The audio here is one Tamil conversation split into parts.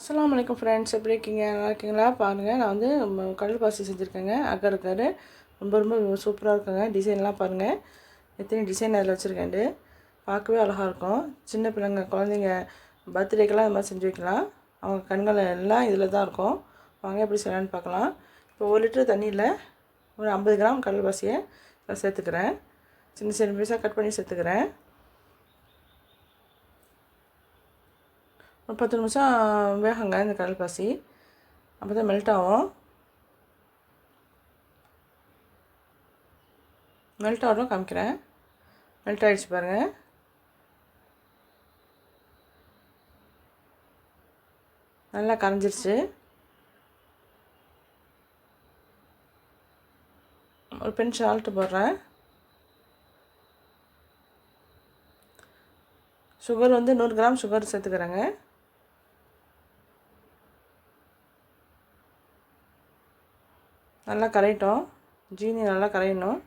அஸ்ஸலாமு அலைக்கும் ஃப்ரெண்ட்ஸ், எப்படி இருக்கீங்க? நல்லா இருக்கீங்களா? பாருங்கள், நான் வந்து கடல் பாசி செஞ்சுருக்கேங்க. அக்கா இருக்காரு, ரொம்ப ரொம்ப சூப்பராக இருக்குங்க. டிசைன்லாம் பாருங்கள், எத்தனை டிசைன் அதில் வச்சுருக்கேன்ட்டு பார்க்கவே அழகாக இருக்கும். சின்ன பிள்ளைங்க குழந்தைங்க பர்த்டேக்கெல்லாம் இது மாதிரி செஞ்சு வைக்கலாம். அவங்க கண்கள் எல்லாம் இதில் தான் இருக்கும். வாங்க எப்படி செய்யலான்னு பார்க்கலாம். இப்போ 1 லிட்டர் தண்ணியில் ஒரு 50 கிராம் கடல் பாசியை நான் சேர்த்துக்கிறேன். சின்ன சின்ன பீஸாக கட் பண்ணி சேர்த்துக்கிறேன். ஒரு 10 நிமிஷம் வேகங்க இந்த கடல் பாசி, அப்போ தான் மெல்ட் ஆகும். மெல்ட் ஆகும் காமிக்கிறேன். மெல்ட் ஆகிடுச்சு பாருங்கள். நல்லா கரைஞ்சிருச்சு. ஒரு பின் சால்ட்டு போடுறேன். சுகர் வந்து 100 கிராம் சுகர் சேர்த்துக்கிறேங்க. நல்லா கரையட்டும், ஜீனி நல்லா கரையணும்.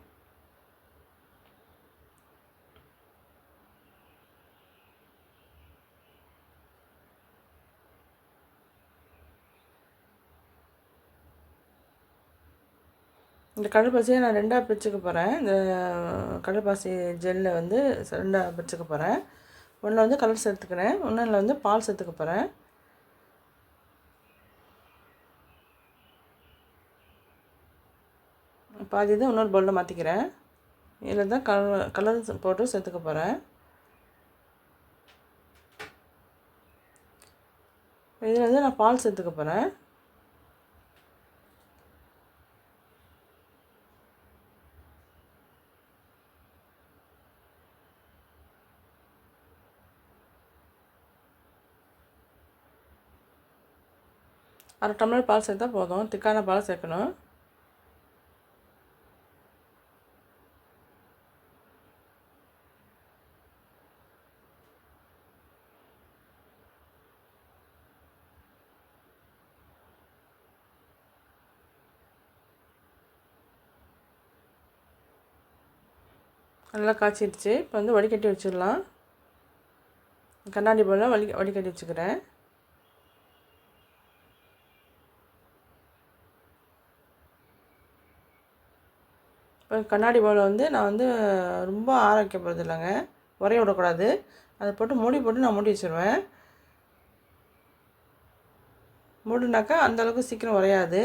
இந்த கடல்பாசியை நான் 2ஆக பிரிச்சுக்க போகிறேன். இந்த கடல்பாசி ஜெல்லை வந்து 2ஆக பிரிச்சுக்க போகிறேன். ஒன்றில் வந்து கலர் சேர்த்துக்கிறேன், ஒன்றில் வந்து பால் சேர்த்துக்க போகிறேன். பாதி இது இன்னொரு பவுலில் மாற்றிக்கிறேன். இதில் தான் கலர் போட்டு சேர்த்துக்க போகிறேன். இதில் வந்து நான் பால் சேர்த்துக்க போகிறேன். அரை டம்ளர் பால் சேர்த்தா போதும், திக்கான பால் சேர்க்கணும். நல்லா காய்ச்சிடுச்சு. இப்போ வந்து வடிகட்டி வச்சிடலாம். கண்ணாடி பவுலில் வடிகட்டி வச்சுக்கிறேன். இப்போ கண்ணாடி பவுலில் வந்து நான் வந்து ரொம்ப ஆற வைக்க போகிறது இல்லைங்க, உரைய விடக்கூடாது. அதை போட்டு போட்டு நான் மூடி வச்சுருவேன். மூடினாக்கா அந்தளவுக்கு சீக்கிரம் உரையாது.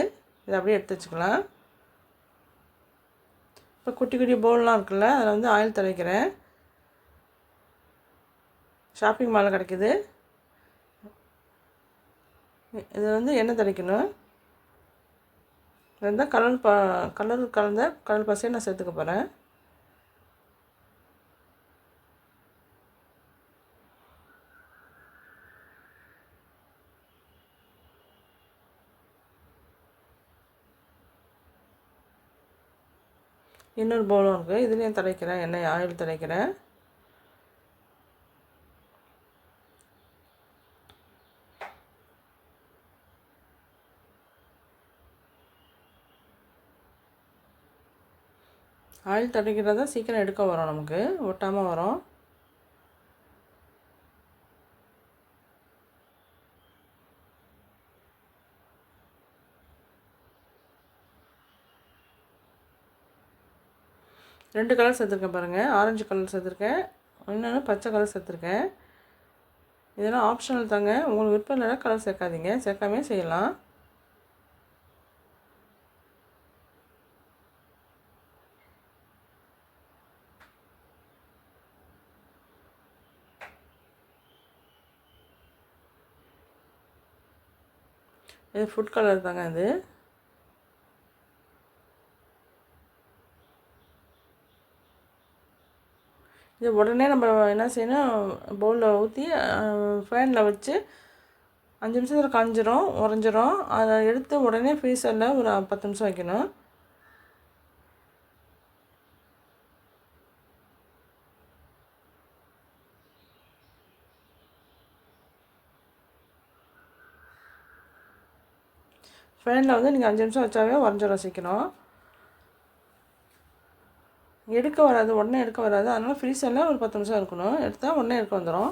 இதை அப்படியே எடுத்து வச்சுக்கலாம். இப்போ குட்டி குட்டி பவுல்லாம் இருக்குல்ல, அதில் வந்து ஆயில் தடவிக்கிறேன். ஷாப்பிங் மாலில் கிடைக்கிது. இது வந்து எண்ணெய் தடவிக்கணும். இது தான் கலர் கலந்த கடல் பாசியை நான் சேர்த்துக்க போகிறேன். இன்னொரு பவுலும் இருக்குது, இதுலேயும் தடவிக்கிறேன். எண்ணெய் ஆயில் தடவிக்கிறேன். ஆயில் தடவிக்கிறதா சீக்கிரம் எடுக்க வரும், நமக்கு ஒட்டாமல் வரும். ரெண்டு கலர் சேர்த்துருக்கேன் பாருங்கள். ஆரஞ்சு கலர் சேர்த்துருக்கேன், இன்னொன்று பச்சை கலர் சேர்த்துருக்கேன். இதெல்லாம் ஆப்ஷனல் தாங்க, உங்களுக்கு விருப்பம் இல்லைனா கலர் சேர்க்காதீங்க, சேர்க்காமே செய்யலாம். இது ஃபுட் கலர் தாங்க. இது இது உடனே நம்ம என்ன செய்யணும், பவுலில் ஊற்றி ஃபேனில் வச்சு 5 நிமிஷத்தில் காஞ்சிரும், உறைஞ்சிரும். அதை எடுத்து உடனே ஃப்ரீசரில் ஒரு 10 நிமிஷம் வைக்கணும். ஃபேனில் வந்து நீங்கள் 5 நிமிஷம் வச்சாவே உறைஞ்சிரும் சீக்கிரம். எடுக்க வராது, உடனே எடுக்க வராது. அதனால் ஃப்ரீசரில் ஒரு 10 நிமிஷம் இருக்கணும். எடுத்தால் உடனே எடுக்க வந்துடும்.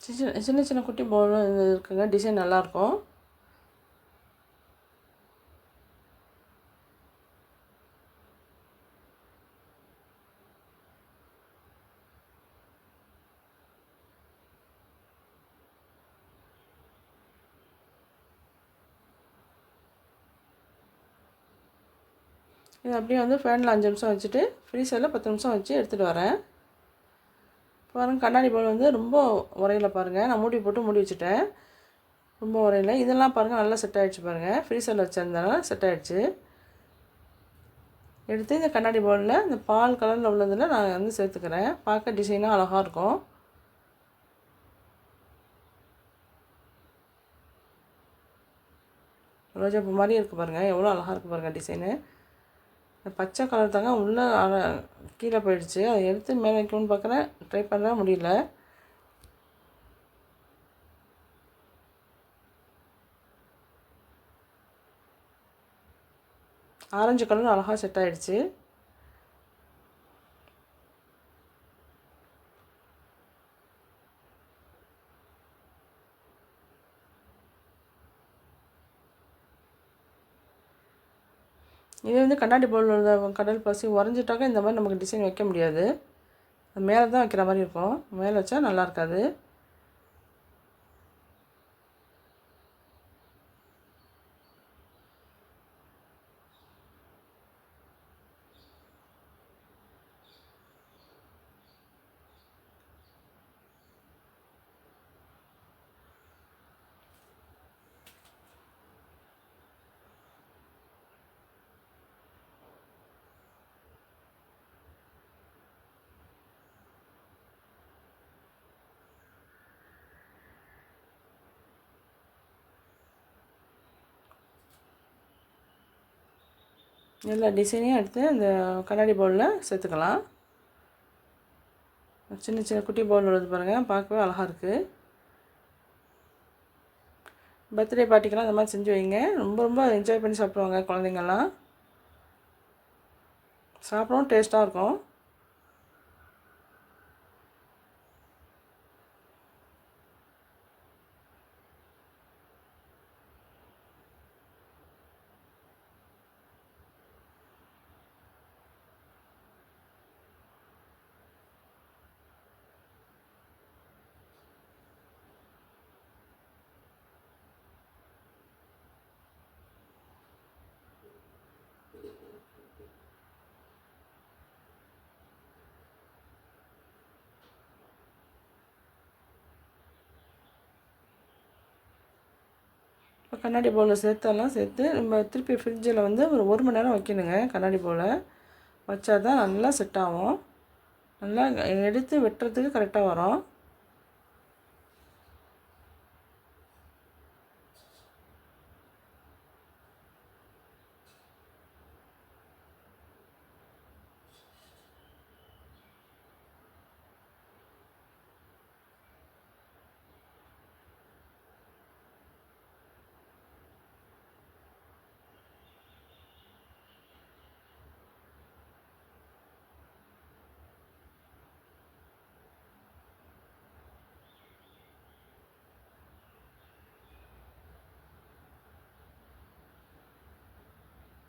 சின்ன சின்ன குட்டி பவுலும் இருக்குங்க. டிசைன் நல்லாயிருக்கும். இது அப்படியே வந்து ஃபேனில் 5 நிமிஷம் வச்சுட்டு ஃப்ரீசரில் 10 நிமிஷம் வச்சு எடுத்துகிட்டு வரேன். பாருங்கள், கண்ணாடி பவுல் வந்து ரொம்ப உரையில பாருங்கள். நான் மூடி போட்டு மூடி வச்சுட்டேன். ரொம்ப உரையில இதெல்லாம் பாருங்கள் நல்லா செட் ஆகிடுச்சு பாருங்கள். ஃப்ரீசரில் வச்சுருந்தனால செட் ஆகிடுச்சு. எடுத்து இந்த கண்ணாடி பவுலில் இந்த பால் கலரில் உள்ளதில் நான் வந்து சேர்த்துக்கிறேன். பார்க்க டிசைனாக அழகாக இருக்கும். ரோஜா பூ மாதிரி இருக்குது பாருங்கள். எவ்வளோ அழகாக இருக்குது பாருங்கள் டிசைனு. பச்சை கலர் தாங்க உள்ளே கீழே போயிடுச்சு. அதை எடுத்து மேலே வைக்கணும்னு பார்க்குறேன், ட்ரை பண்ண முடியல. ஆரஞ்சு கலர் அழகாக செட் ஆகிடுச்சு. இது வந்து கண்ணாடி பவுலில் கடல் பாசி உறைஞ்சிட்டாக்க இந்த மாதிரி நமக்கு டிசைன் வைக்க முடியாது. மேலே தான் வைக்கிற மாதிரி இருக்கும். மேலே வச்சா நல்லா இருக்காது. எல்லா டிசைனையும் எடுத்து அந்த கண்ணாடி பவுலில் சேர்த்துக்கலாம். சின்ன சின்ன குட்டி பவுல் உள்ளது பாருங்கள், பார்க்கவே அழகாக இருக்குது. பர்த்டே பார்ட்டிக்கெல்லாம் இந்த மாதிரி செஞ்சு வைங்க. ரொம்ப ரொம்ப என்ஜாய் பண்ணி சாப்பிடுவாங்க குழந்தைங்கள்லாம். சாப்பிடவும் டேஸ்ட்டாக இருக்கும். இப்போ கண்ணாடி பவுலில் சேர்த்து நம்ம திருப்பி ஃப்ரிட்ஜில் வந்து ஒரு மணி நேரம் வைக்கணுங்க. கண்ணாடி பவுலை வச்சா தான் நல்லா செட் ஆகும். நல்லா எடுத்து வெட்டுறதுக்கு கரெக்டாக வரும்.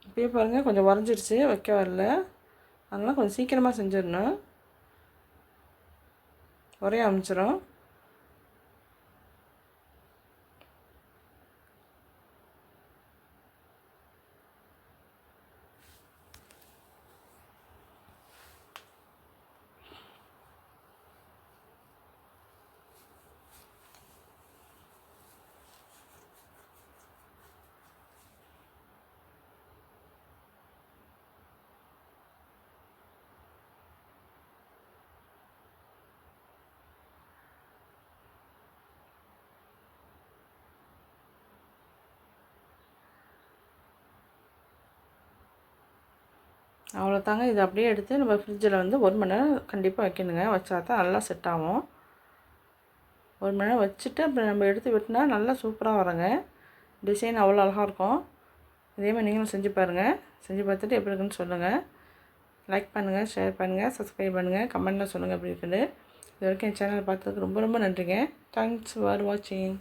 இப்போயே பாருங்கள் கொஞ்சம் உறைஞ்சிடுச்சு, வைக்க வரல. அதனால் கொஞ்சம் சீக்கிரமாக செஞ்சிடணும், உரைய ஆரம்பிச்சிடும். அவ்வளோதாங்க. இது அப்படியே எடுத்து நம்ம ஃப்ரிட்ஜில் வந்து 1 மணி நேரம் கண்டிப்பாக வைக்கணுங்க. வச்சா தான் நல்லா செட் ஆகும். 1 மணி நேரம் வச்சுட்டு அப்புறம் நம்ம எடுத்து வெட்டினா நல்லா சூப்பராக வருங்க. டிசைன் அவ்வளோ அழகாக இருக்கும். இதேமாதிரி நீங்களும் செஞ்சு பாருங்கள். செஞ்சு பார்த்துட்டு எப்படி இருக்குன்னு சொல்லுங்கள். லைக் பண்ணுங்கள், ஷேர் பண்ணுங்கள், சப்ஸ்கிரைப் பண்ணுங்கள், கமெண்ட்டில் சொல்லுங்கள் எப்படி இருக்குன்னு. இது வரைக்கும் என் சேனலை பார்த்ததுக்கு ரொம்ப ரொம்ப நன்றிங்க. தேங்க்ஸ் ஃபார் வாட்சிங்.